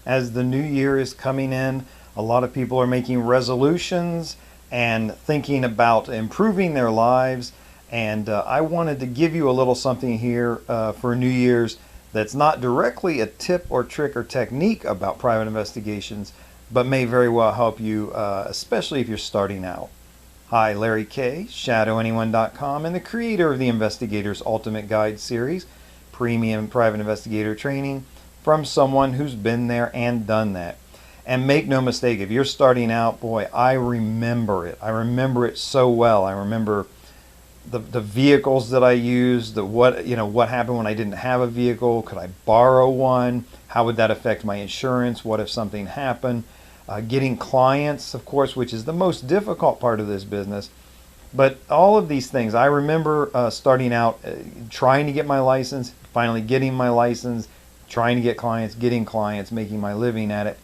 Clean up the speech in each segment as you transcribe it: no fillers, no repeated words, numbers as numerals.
As the new year is coming in, a lot of people are making resolutions and thinking about improving their lives. And I wanted to give you a little something here for New Year's that's not directly a tip or trick or technique about private investigations, but may very well help you, especially if you're starting out. Hi, Larry Kaye, ShadowAnyone.com, and the creator of the Investigator's Ultimate Guide series, premium private investigator training from someone who's been there and done that. And make no mistake, if you're starting out, boy, I remember it. I remember it so well. I remember the vehicles that I used, what happened when I didn't have a vehicle. Could I borrow one? How would that affect my insurance? What if something happened? Getting clients, of course, which is the most difficult part of this business. But all of these things, I remember starting out, trying to get my license, finally getting my license, trying to get clients, getting clients, making my living at it.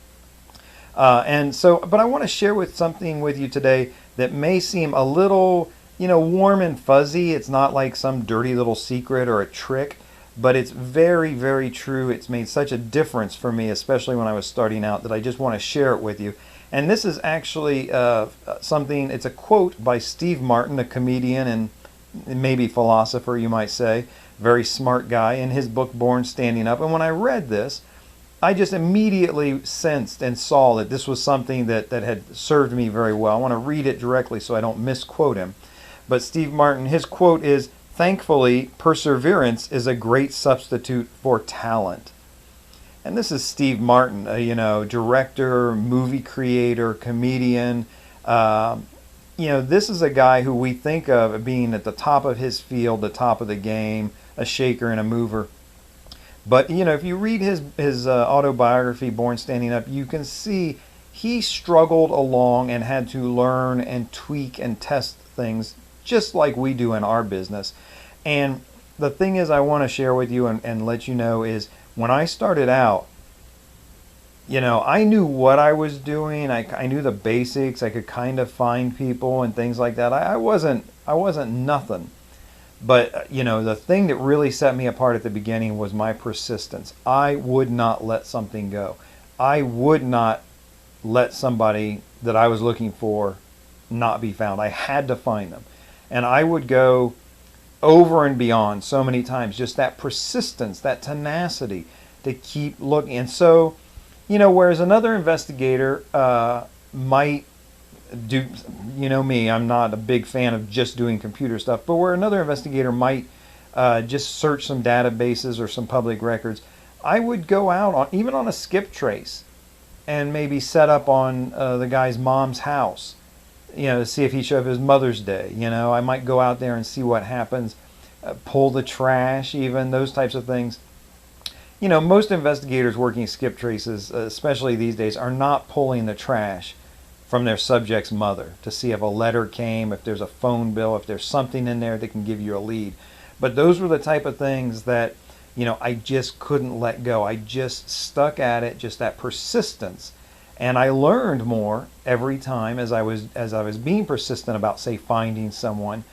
But I want to share something with you today that may seem a little, warm and fuzzy. It's not like some dirty little secret or a trick, but it's very, very true. It's made such a difference for me, especially when I was starting out, that I just want to share it with you. And this is actually it's a quote by Steve Martin, a comedian and maybe philosopher, you might say, very smart guy, in his book, Born Standing Up. And when I read this, I just immediately sensed and saw that this was something that had served me very well. I want to read it directly so I don't misquote him. But Steve Martin, his quote is, "Thankfully, perseverance is a great substitute for talent." And this is Steve Martin, director, movie creator, comedian. This is a guy who we think of being at the top of his field, the top of the game, a shaker and a mover. But, if you read his autobiography, Born Standing Up, you can see he struggled along and had to learn and tweak and test things just like we do in our business. And the thing is, I want to share with you and let you know is, when I started out, I knew what I was doing. I knew the basics. I could kind of find people and things like that. I wasn't nothing. But, the thing that really set me apart at the beginning was my persistence. I would not let something go. I would not let somebody that I was looking for not be found. I had to find them. And I would go over and beyond so many times, just that persistence, that tenacity to keep looking. And so, whereas another investigator might do, me, I'm not a big fan of just doing computer stuff, but where another investigator might just search some databases or some public records, I would go out even on a skip trace and maybe set up on the guy's mom's house, to see if he showed up his Mother's Day. I might go out there and see what happens, pull the trash, even those types of things. Most investigators working skip traces, especially these days, are not pulling the trash from their subject's mother to see if a letter came, if there's a phone bill, if there's something in there that can give you a lead. But those were the type of things that, I just couldn't let go. I just stuck at it, just that persistence. And I learned more every time as I was being persistent about, say, finding someone.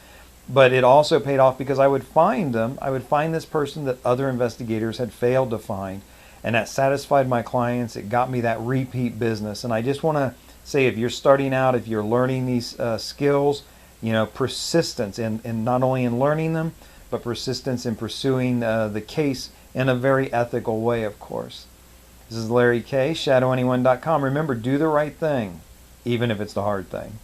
But it also paid off because I would find them. I would find this person that other investigators had failed to find. And that satisfied my clients. It got me that repeat business. And I just want to say, if you're starting out, if you're learning these skills, persistence in not only in learning them, but persistence in pursuing the case in a very ethical way, of course. This is Larry Kaye, ShadowAnyone.com. Remember, do the right thing, even if it's the hard thing.